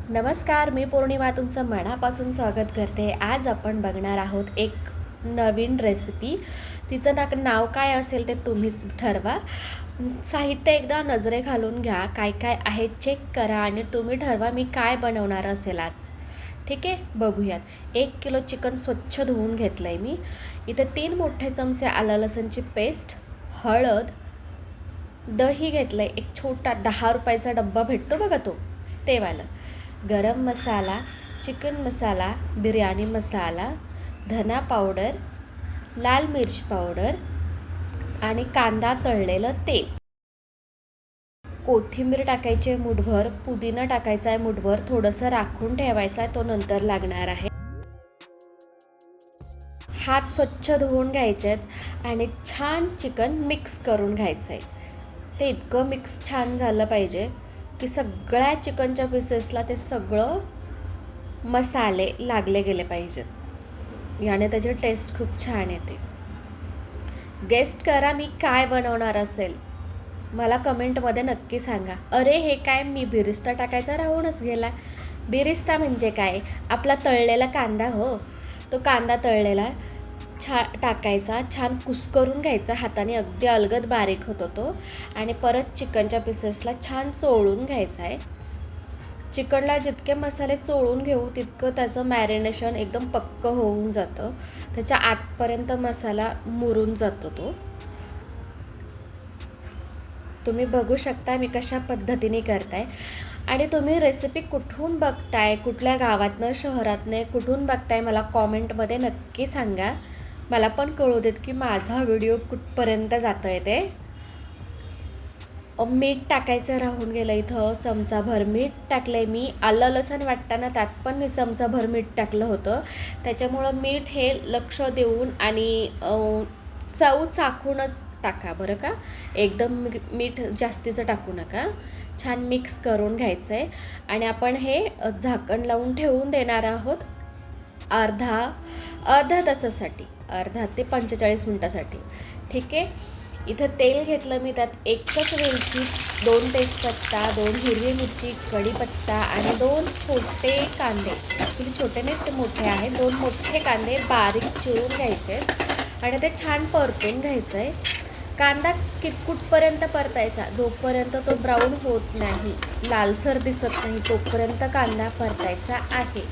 नमस्कार, मी पौर्णिमा तुमचं मनापासून स्वागत करते. आज आपण बघणार आहोत एक नवीन रेसिपी. तिचं नाव काय असेल ते तुम्हीच ठरवा. साहित्य एकदा नजरे घालून घ्या, काय काय आहे चेक करा आणि तुम्ही ठरवा मी काय बनवणार असेल आज. ठीक आहे, बघूयात. 1 किलो चिकन स्वच्छ धुवून घेतलं आहे मी. इथे 3 मोठे चमचे आलं लसूणची पेस्ट, हळद, दही घेतलं आहे. एक छोटा 10 रुपयाचा डब्बा भेटतो बघा तो, ते वालं. गरम मसाला, चिकन मसाला, बिर्याणी मसाला, धना पावडर, लाल मिर्च पावडर आणि कांदा तळलेलं तेल. कोथिंबीर टाकायची आहे मुठभर, पुदिना टाकायचा आहे मुठभर, थोडंसं राखून ठेवायचा आहे, तो नंतर लागणार आहे. हात स्वच्छ धुवून घ्यायचे आहेत आणि छान चिकन मिक्स करून घ्यायचं आहे. ते इतकं मिक्स छान झालं पाहिजे की सगळ्या चिकनच्या पीसेसला ते सगळं मसाले लागले गेले पाहिजेत. याने त्याची टेस्ट खूप छान येते. गेस्ट करा मी काय बनवणार असेल, मला कमेंटमध्ये नक्की सांगा. अरे हे काय, मी बिरिस्ता टाकायचा राहूनच गेला. बिरिस्ता म्हणजे काय? आपला तळलेला कांदा हो. तो कांदा तळलेला टाकायचा, छान कुस्करून घ्यायचा हाताने, अगदी अलगद बारीक होतो तो. आणि परत चिकनच्या पीसेसला छान चोळून घ्यायचा आहे. चिकनला जितके मसाले चोळून घेऊ तितकं त्याचं मॅरिनेशन एकदम पक्कं होऊन जातं. त्याच्या आतपर्यंत मसाला मुरून जातो तो. तुम्ही बघू शकता मी कशा पद्धतीने करताय. आणि तुम्ही रेसिपी कुठून बघताय, कुठल्या गावातनं शहरातनं कुठून बघताय, मला कॉमेंटमध्ये नक्की सांगा. मला पण कळू देत की माझा व्हिडिओ कुठपर्यंत जातो आहे ते. मीठ टाकायचं राहून गेलं, इथं चमचाभर मीठ टाकलं आहे मी. आलं लसूण वाटताना त्यात पण मी चमचाभर मीठ टाकलं होतं. त्याच्यामुळं मीठ हे लक्ष देऊन आणि चव चाखूनच टाका बरं का. एकदम मीठ जास्तीचं टाकू नका. छान मिक्स करून घ्यायचं आहे आणि आपण हे झाकण लावून ठेवून देणार आहोत अर्धा तासासाठी, अर्धा ते 45 मिनटासाठी. ठीक आहे. इथं तेल घेतलं मी, त्यात एकच वेलची, 2 तेजपत्ता, 2 हिरवी मिरची, कढीपत्ता आणि 2 छोटे कांदे. ॲक्च्युली छोटे नाहीत ते मोठे आहेत. 2 मोठे कांदे बारीक चिरून घ्यायचे आणि ते छान परतून घ्यायचं आहे. कांदा कुठपर्यंत परतायचा, जोपर्यंत तो ब्राऊन होत नाही, लालसर दिसत नाही, तोपर्यंत कांदा परतायचा आहे.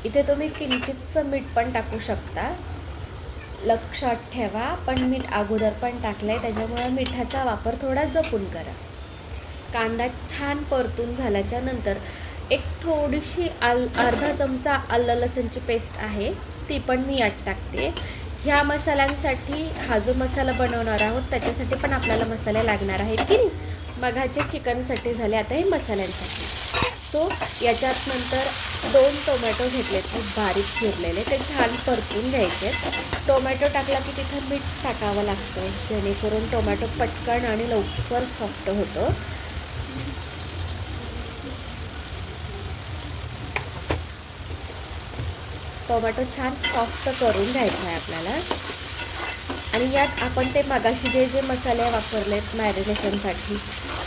इथे तुम्ही किंचितचं मीठ पण टाकू शकता. लक्षात ठेवा, पण मीठ अगोदर पण टाकलं आहे, त्याच्यामुळे मिठाचा वापर थोडा जपून करा. कांदा छान परतून झाल्याच्या नंतर एक थोडीशी अर्धा चमचा आलं लसूणची पेस्ट आहे, ती पण मी यात टाकते. ह्या मसाल्यांसाठी, हा जो मसाला बनवणार आहोत त्याच्यासाठी पण आपल्याला मसाले लागणार आहेत की नाही. मघाचे चिकनसाठी झाले, आता हे मसाल्यांसाठी. सो याच्यात नंतर 2 टोमॅटो घेतलेत मी बारीक चिरलेले, ते छान परतून घ्यायचे. टोमॅटो टाकला की तिथं मीठ टाकावं लागतं, जेणेकरून टोमॅटो पटकन आणि लवकर सॉफ्ट होतं. टोमॅटो छान सॉफ्ट करून घ्यायचा आहे आपल्याला. आणि यात आपण ते मगाशी जे मसाले वापरलेत मॅरिनेशनसाठी,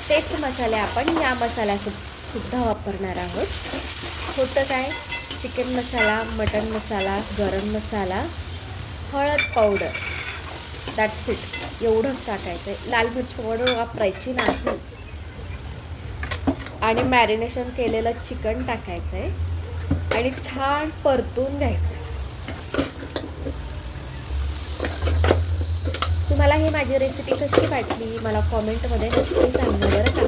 तेच मसाले आपण या मसाल्यासुद्धा वापरणार आहोत. होतं काय, चिकन मसाला, मटन मसाला, गरम मसाला, हळद पावडर, दॅट्स इट. एवढंच टाकायचं आहे. लाल मिरची पावडर वापरायची नाही. आणि मॅरिनेशन केलेलं चिकन टाकायचं आहे आणि छान परतून घ्यायचं आहे. तुम्हाला ही माझी रेसिपी कशी वाटली मला कॉमेंटमध्ये नक्की सांगा बरं का.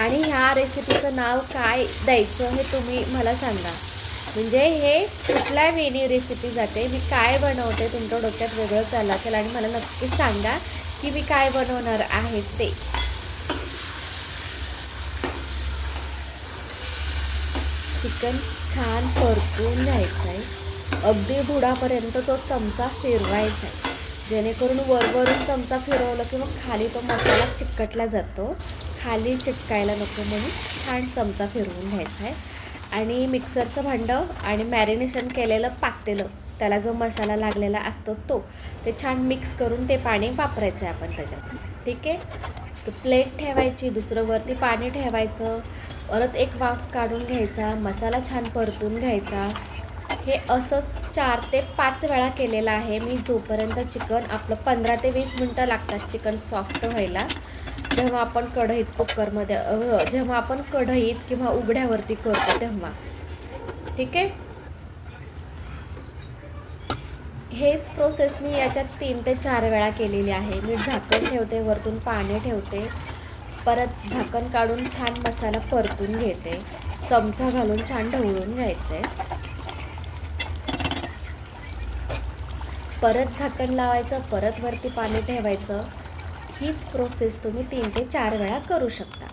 आणि ह्या रेसिपीचं नाव काय द्यायचं हे तुम्ही मला सांगा. म्हणजे हे कुठल्या वेनी रेसिपी जाते, मी काय बनवते, तुमच्या डोक्यात वेगळं चाललं असेल आणि मला नक्की सांगा की मी काय बनवणार आहे ते. चिकन छान परतून घ्यायचं आहे, अगदी बुडापर्यंत तो चमचा फिरवायचा आहे, जेणेकरून वरवरून चमचा फिरवलं की मग खाली तो मसाला चिकटला जातो. खाली चिटकायला नको म्हणून छान चमचा फिरवून घ्यायचा आहे. आणि मिक्सरचं भांडं आणि मॅरिनेशन केलेलं पातेलं, त्याला जो मसाला लागलेला असतो तो, ते छान मिक्स करून ते पाणी वापरायचं आहे आपण त्याच्यात. ठीक आहे. तर प्लेट ठेवायची, दुसरं वरती पाणी ठेवायचं, परत एक वाफ काढून घ्यायचा, मसाला छान परतून घ्यायचा. हे असंच 4 ते 5 वेळा केलेलं आहे मी, जोपर्यंत चिकन आपलं 15 ते 20 मिनटं लागतात चिकन सॉफ्ट व्हायला. जेव्हा आपण कढईत कुकरमध्ये जेव्हा आपण कढईत किंवा उघड्यावरती करतो तेव्हा. ठीक आहे. हेच प्रोसेस मी याच्यात 3 ते 4 वेळा केलेली आहे. मी झाकण ठेवते, वरतून पाणी ठेवते, परत झाकण काढून छान मसाला परतून घेते, चमचा घालून छान ढवळून घ्यायचे, परत झाकण लावायचं, परत वरती पाणी ठेवायचं. हीच प्रोसेस तुम्ही 3 ते 4 वेळा करू शकता.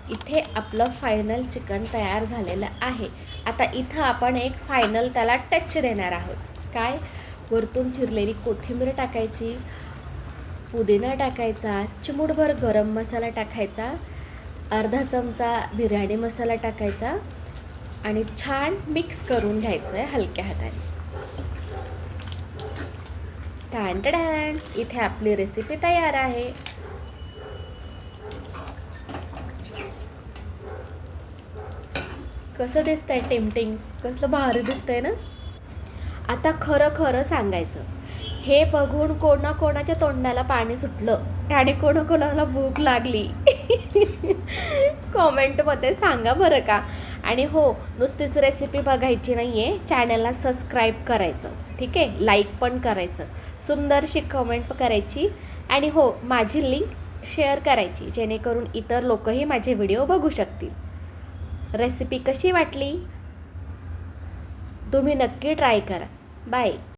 इथे आपलं फायनल चिकन तयार झालेलं आहे. आता इथं आपण एक फायनल त्याला टच देणार आहोत. काय? वरतून चिरलेली कोथिंबीर टाकायची, पुदिना टाकायचा, चिमूटभर गरम मसाला टाकायचा, अर्धा चमचा बिर्याणी मसाला टाकायचा आणि छान मिक्स करून घ्यायचं आहे हलक्या हाताने. टॅन इथे आपली रेसिपी तयार आहे. कसं दिसतंय टेम्पटिंग? कसलं भारी दिसतंय ना. आता खरं खरं सांगायचं, हे बघून कोणाच्या तोंडाला पाणी सुटलं आणि कोणाला भूक लागली कॉमेंटमध्ये सांगा बरं का. आणि हो, नुसतीच रेसिपी बघायची नाही आहे, चॅनलला सबस्क्राईब करायचं. ठीक आहे, लाईक पण करायचं, सुंदरशी कमेंट करायची आणि हो, माझी लिंक शेअर करायची, जेणेकरून इतर लोकही माझे व्हिडिओ बघू शकतील. रेसिपी कशी वाटली तुम्ही नक्की ट्राय करा. बाय.